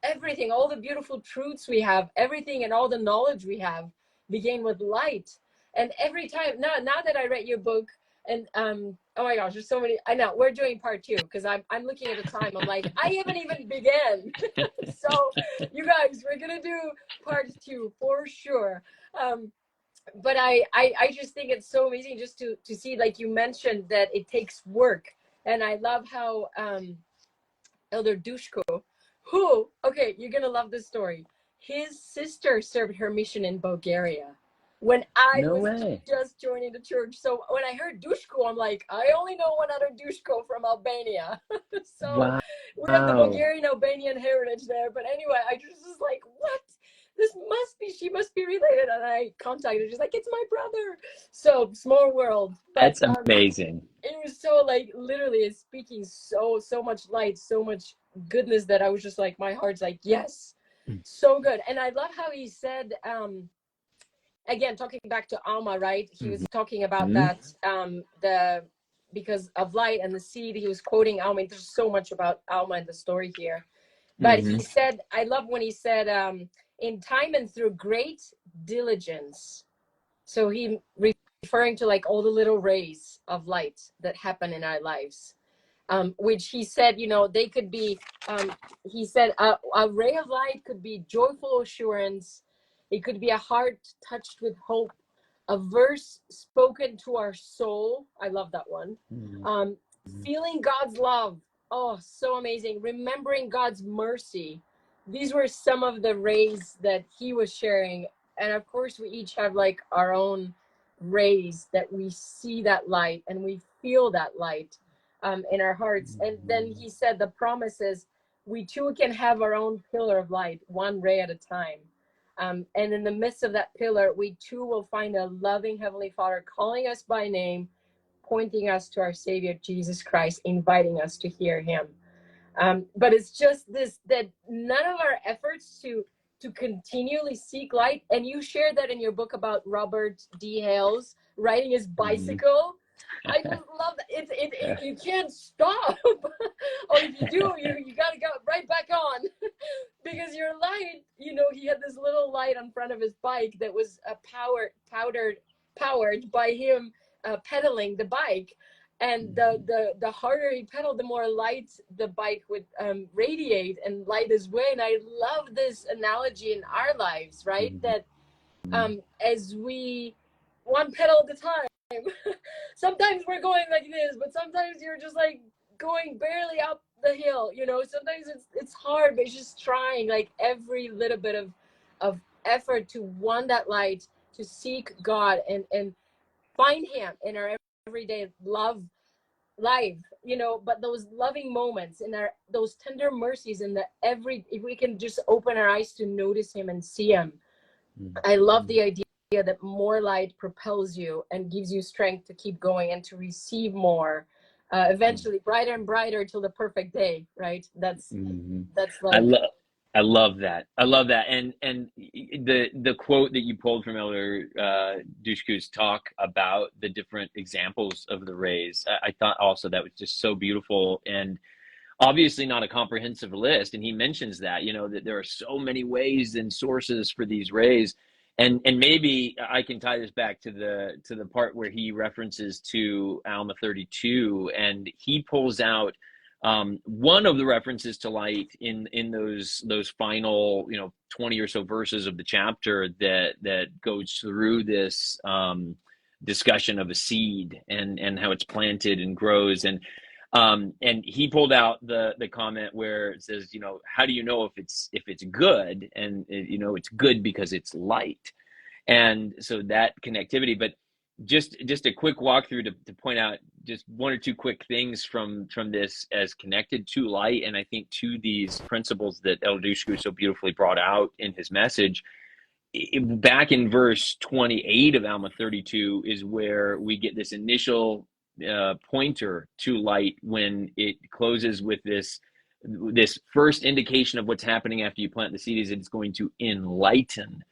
everything, all the beautiful truths we have, everything, and all the knowledge we have began with light. And every time now that I read your book, and oh my gosh, there's so many. I know we're doing part 2 because I'm looking at the time. I'm like, I haven't even began. So you guys, we're gonna do part 2 for sure. But I just think it's so amazing just to see, like you mentioned, that it takes work. And I love how Elder Dushku, who, okay, you're gonna love this story. His sister served her mission in Bulgaria when I No was way. just joining the church. So when I heard Dushku, I'm like, I only know one other Dushku from Albania. So we have the Wow. Bulgarian Albanian heritage there. But anyway, I just was like, what? She must be related. And I contacted her. She's like, it's my brother. So small world. But That's amazing. it was so like literally it's speaking so much light, so much goodness, that I was just like, my heart's like, yes, so good. And I love how he said, again, talking back to Alma, right? He was talking about Mm-hmm. that, because of light and the seed, he was quoting Alma. There's so much about Alma in the story here. But he said, I love when he said, in time and through great diligence. So he referring to like all the little rays of light that happen in our lives, which he said, they could be, he said, a ray of light could be joyful assurance. It could be a heart touched with hope, a verse spoken to our soul. I love that one. Feeling God's love. Oh, so amazing. Remembering God's mercy. These were some of the rays that he was sharing. And of course, we each have like our own rays that we see that light and we feel that light in our hearts. And then he said the promise is we too can have our own pillar of light, one ray at a time. And in the midst of that pillar, we too will find a loving Heavenly Father calling us by name, pointing us to our Savior, Jesus Christ, inviting us to hear him. But it's just this, that none of our efforts to continually seek light, and you shared that in your book about Robert D. Hales riding his bicycle. I just love that. It you can't stop. Or if you do, you got to go right back on. Because your light, he had this little light on front of his bike that was powered by him pedaling the bike. And the harder he pedaled, the more light the bike would radiate and light his way. And I love this analogy in our lives, right? That as we one pedal at a time, sometimes we're going like this, but sometimes you're just like going barely up the hill. Sometimes it's hard, but it's just trying like every little bit of effort to want that light, to seek God and find him in our everyday life, but those loving moments and those tender mercies in if we can just open our eyes to notice him and see him. I love the idea that more light propels you and gives you strength to keep going and to receive more, eventually brighter and brighter till the perfect day, right? That's like, I love that. I love that. And the quote that you pulled from Elder Dushku's talk about the different examples of the rays, I thought also that was just so beautiful, and obviously not a comprehensive list. And he mentions that, that there are so many ways and sources for these rays. And maybe I can tie this back to the part where he references to Alma 32, and he pulls out one of the references to light in those final 20 or so verses of the chapter that goes through this discussion of a seed and how it's planted and grows, and he pulled out the comment where it says, how do you know if it's good? And it's good because it's light. And so that connectivity. But just a quick walkthrough to point out just one or two quick things from this as connected to light, and I think to these principles that El Dushku so beautifully brought out in his message. Back in verse 28 of Alma 32 is where we get this initial pointer to light, when it closes with this first indication of what's happening after you plant the seed is it's going to enlighten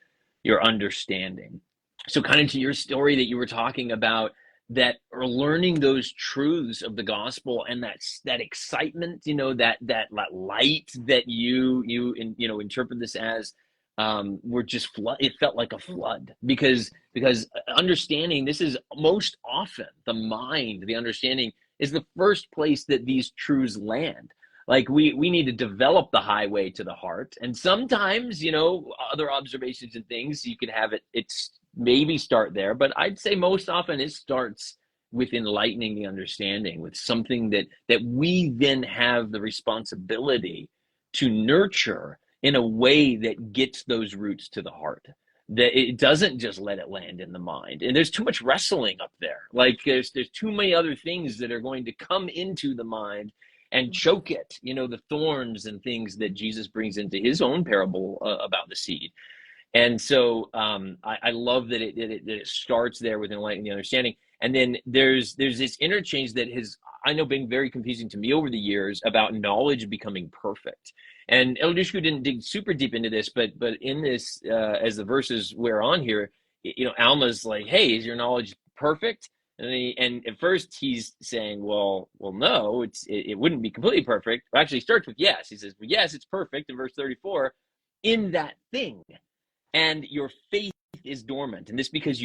your understanding. So kind of to your story that you were talking about, that or learning those truths of the gospel and that excitement, that light that you interpret this as, were just flood. It felt like a flood because understanding this is most often the mind, the understanding is the first place that these truths land. Like we need to develop the highway to the heart, and sometimes other observations and things you could have it's maybe start there, but I'd say most often it starts with enlightening the understanding, with something that we then have the responsibility to nurture in a way that gets those roots to the heart, that it doesn't just let it land in the mind. And there's too much wrestling up there. Like there's too many other things that are going to come into the mind and choke it, the thorns and things that Jesus brings into his own parable about the seed. And so I love that it starts there with enlightening the understanding. And then there's this interchange that has, I know, been very confusing to me over the years about knowledge becoming perfect. And El Dushku didn't dig super deep into this, but in this, as the verses wear on here, Alma's like, hey, is your knowledge perfect? And at first he's saying, well, no, it wouldn't be completely perfect. It actually starts with yes. He says, well, yes, it's perfect in verse 34 in that thing. And your faith is dormant. And this because for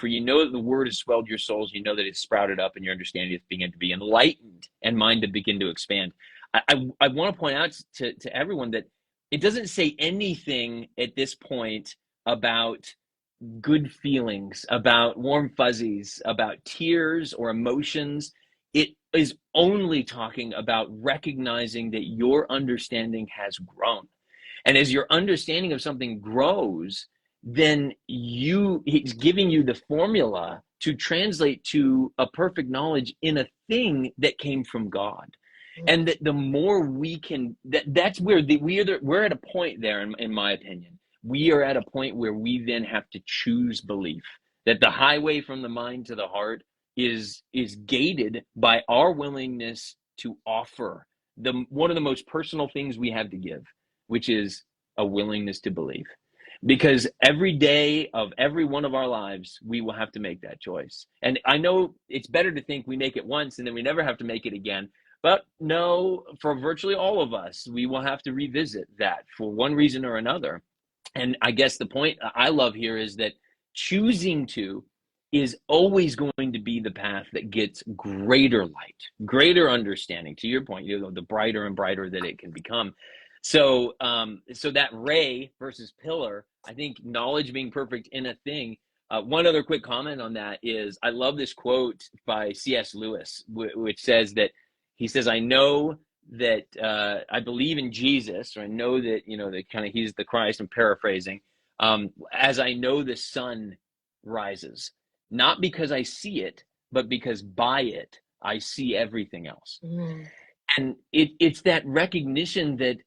you know that the word has swelled your souls. You know that it's sprouted up and your understanding is beginning to be enlightened and mind to begin to expand. I want to point out to everyone that it doesn't say anything at this point about good feelings, about warm fuzzies, about tears or emotions. It is only talking about recognizing that your understanding has grown. And as your understanding of something grows, then it's giving you the formula to translate to a perfect knowledge in a thing that came from God. And that the more we can, that's where we're at a point there, in my opinion. We are at a point where we then have to choose belief, that the highway from the mind to the heart is gated by our willingness to offer one of the most personal things we have to give, which is a willingness to believe. Because every day of every one of our lives, we will have to make that choice. And I know it's better to think we make it once and then we never have to make it again. But no, for virtually all of us, we will have to revisit that for one reason or another. And I guess the point I love here is that choosing to is always going to be the path that gets greater light, greater understanding. To your point, the brighter and brighter that it can become. So that ray versus pillar, I think knowledge being perfect in a thing. One other quick comment on that is I love this quote by C.S. Lewis, which says that he says, I know that I believe in Jesus, or I know that, that kind of he's the Christ, I'm paraphrasing, as I know the sun rises, not because I see it, but because by it, I see everything else. Mm. And it's that recognition that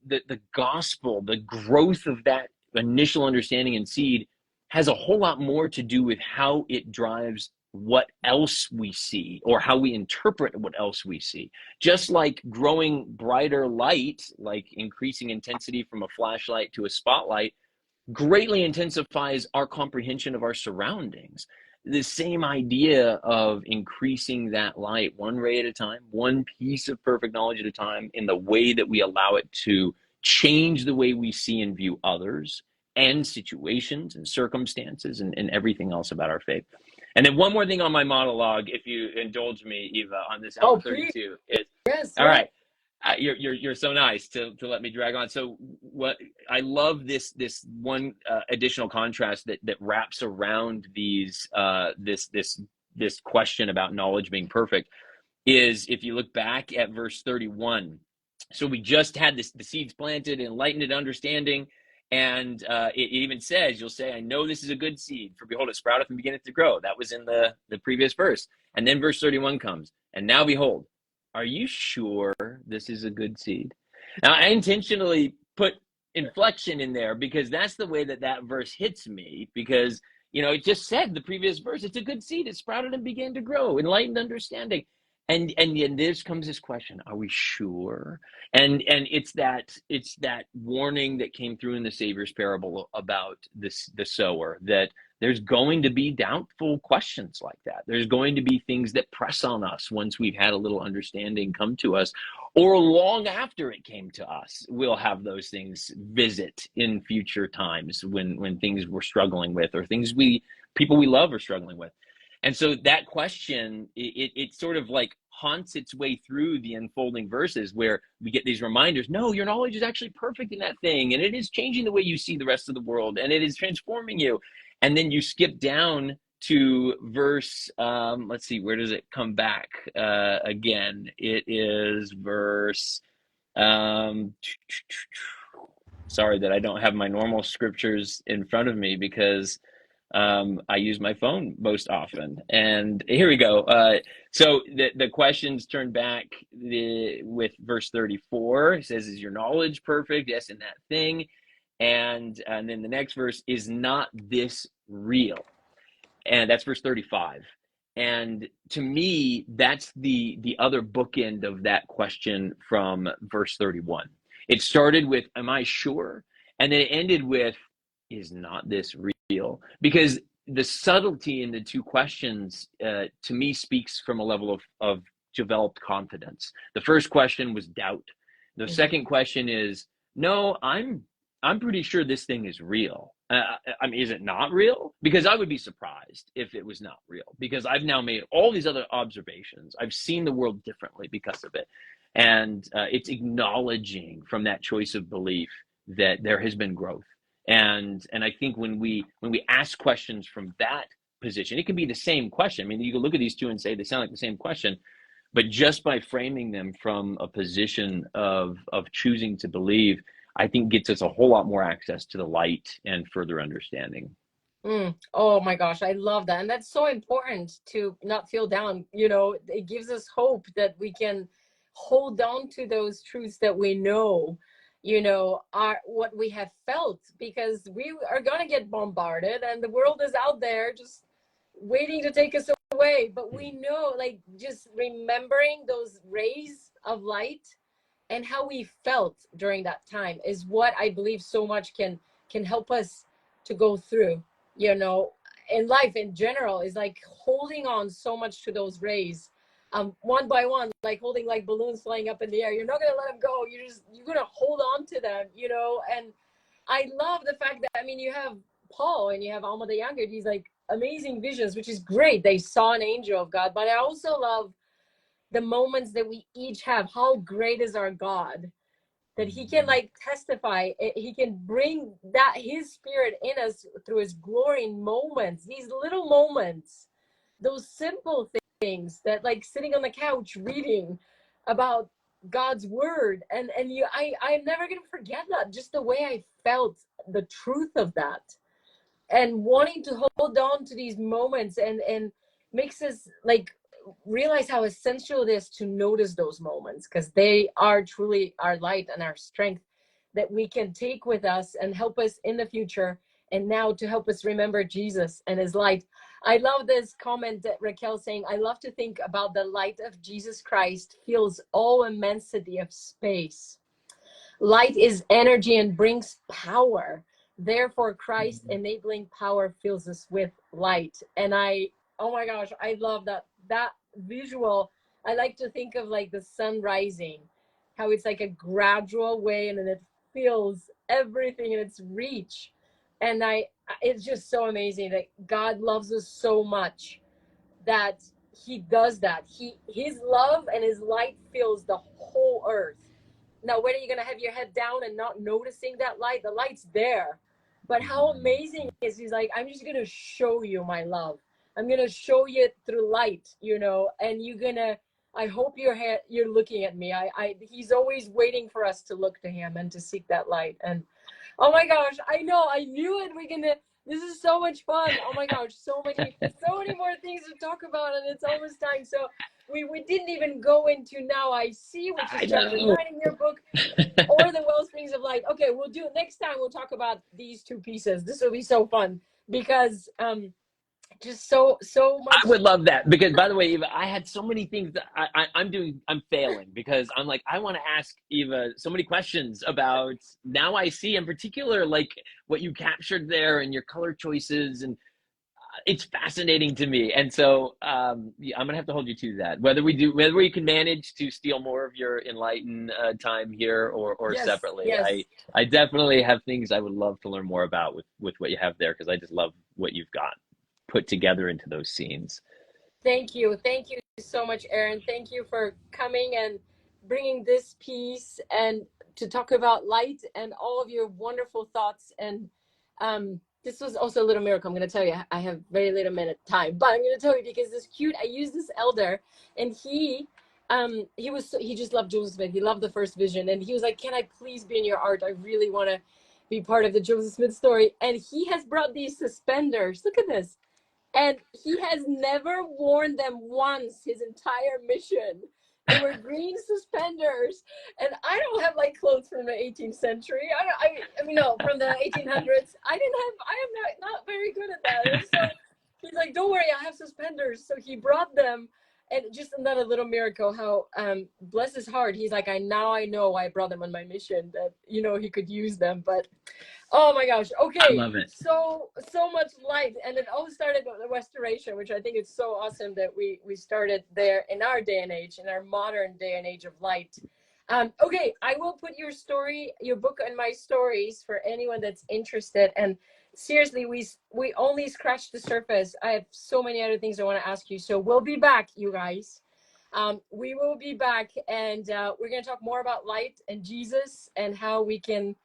the gospel, the growth of that initial understanding and seed has a whole lot more to do with how it drives what else we see, or how we interpret what else we see. Just like growing brighter light, like increasing intensity from a flashlight to a spotlight, greatly intensifies our comprehension of our surroundings. The same idea of increasing that light one ray at a time, one piece of perfect knowledge at a time, in the way that we allow it to change the way we see and view others and situations and circumstances and everything else about our faith. And then one more thing on my monologue, if you indulge me, Eva, on this Alpha 32 is, yes, all right. You're so nice to let me drag on. So what I love this one additional contrast that wraps around these this question about knowledge being perfect is if you look back at verse 31. So we just had the seeds planted, enlightened understanding. And it even says, you'll say, I know this is a good seed, for behold, it sprouteth and beginneth to grow. That was in the previous verse. And then verse 31 comes, and now behold, are you sure this is a good seed? Now, I intentionally put inflection in there because that's the way that verse hits me, because, it just said the previous verse, it's a good seed. It sprouted and began to grow, enlightened understanding. And this comes this question, are we sure? And it's that warning that came through in the Savior's parable about the sower, that there's going to be doubtful questions like that. There's going to be things that press on us once we've had a little understanding come to us, or long after it came to us. We'll have those things visit in future times when things we're struggling with, or things people we love are struggling with. And so that question, it sort of like haunts its way through the unfolding verses, where we get these reminders, no, your knowledge is actually perfect in that thing, and it is changing the way you see the rest of the world, and it is transforming you. And then you skip down to verse, let's see, where does it come back again? It is verse, sorry that I don't have my normal scriptures in front of me, because I use my phone most often. And here we go. So the questions turn back with verse 34. It says, is your knowledge perfect? Yes, in that thing. And then the next verse, is not this real? And that's verse 35. And to me, that's the other bookend of that question from verse 31. It started with, am I sure? And then it ended with, is not this real? real, because the subtlety in the two questions, to me, speaks from a level of developed confidence. The first question was doubt. The second question is, no, I'm pretty sure this thing is real. I mean, is it not real? Because I would be surprised if it was not real, because I've now made all these other observations. I've seen the world differently because of it. And it's acknowledging from that choice of belief that there has been growth. And I think when we ask questions from that position, it can be the same question. I mean, you can look at these two and say they sound like the same question, but just by framing them from a position of choosing to believe, I think gets us a whole lot more access to the light and further understanding. Oh my gosh, I love that. And that's so important, to not feel down. You know, it gives us hope that we can hold on to those truths that we know, you know, are what we have felt, because we are going to get bombarded and the world is out there just waiting to take us away. But we know, like, just remembering those rays of light and how we felt during that time is what I believe so much can help us to go through, you know, in life in general, is like holding on so much to those rays, one by one, like holding like balloons flying up in the air. You're not going to let them go. You're going to hold on to them, you know. And I love the fact that, I mean, you have Paul and you have Alma the Younger, these like amazing visions, which is great. They saw an angel of God. But I also love the moments that we each have. How great is our God, that he can like testify, he can bring that his spirit in us through his glory in moments, these little moments, those simple things, that like sitting on the couch reading about God's word. And I'm never gonna forget that, just the way I felt the truth of that, and wanting to hold on to these moments, and makes us like realize how essential it is to notice those moments, because they are truly our light and our strength that we can take with us and help us in the future, and now to help us remember Jesus and his light. I love this comment that Raquel saying, I love to think about the light of Jesus Christ fills all immensity of space. Light is energy and brings power. Therefore, Christ enabling power fills us with light. And oh my gosh, I love that visual. I like to think of like the sun rising, how it's like a gradual way, and then it fills everything in its reach. And it's just so amazing that God loves us so much that he does that. His love and his light fills the whole earth. Now, whether you're going to have your head down and not noticing that light, the light's there. But how amazing is he's like, I'm just going to show you my love. I'm going to show you through light, you know, and I hope you're looking at me. He's always waiting for us to look to him and to seek that light. And oh my gosh, I know, I knew it. This is so much fun. Oh my gosh, so many more things to talk about, and it's almost time. So we didn't even go into Now I See, which is chapter 9 in your book, or the Wellsprings of Light. Okay, we'll do it next time. We'll talk about these two pieces. This will be so fun, because just so much. I would love that, because, by the way, Eva, I had so many things that I'm failing, because I'm like, I want to ask Eva so many questions about Now I See, in particular, like what you captured there and your color choices, and it's fascinating to me. And so yeah, I'm gonna have to hold you to that, whether we can manage to steal more of your enLIGHTen time here, or Yes, separately. yes. I definitely have things I would love to learn more about with what you have there, because I just love what you've got put together into those scenes. Thank you so much, Aaron. Thank you for coming and bringing this piece, and to talk about light and all of your wonderful thoughts. And this was also a little miracle. I'm going to tell you, I have very little minute time, but I'm going to tell you, because this cute, I used this elder, and he just loved Joseph Smith. He loved the first vision, and he was like, can I please be in your art? I really want to be part of the Joseph Smith story. And he has brought these suspenders. Look at this. And he has never worn them once his entire mission. They were green suspenders. And I don't have like clothes from the 18th century. I mean, no, from the 1800s. I am not very good at that. And so he's like, don't worry, I have suspenders. So he brought them. And just another little miracle, how bless his heart, he's like, now I know why I brought them on my mission, that he could use them. But oh my gosh, I okay, love it. so much light. And it all started with the restoration, which I think is so awesome that we started there in our day and age, in our modern day and age of light. Okay, I will put your book in my stories for anyone that's interested. And seriously, we only scratched the surface. I have so many other things I want to ask you, so we'll be back, you guys. We will be back, and we're going to talk more about light and Jesus, and how we can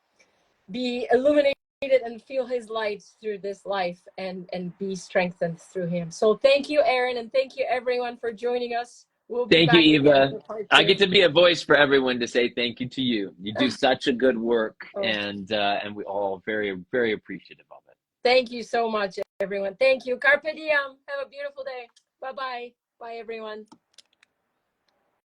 be illuminated and feel his light through this life, and be strengthened through him. So thank you, Aaron, and thank you everyone for joining us. We'll be Thank you, back again Eva. for part I 2. get to be a voice for everyone to say thank you to you. You do such a good work, Oh, and we all very, very appreciative of it. thank you so much, everyone. Thank you. Carpe diem. Have a beautiful day. Bye-bye. Bye, everyone.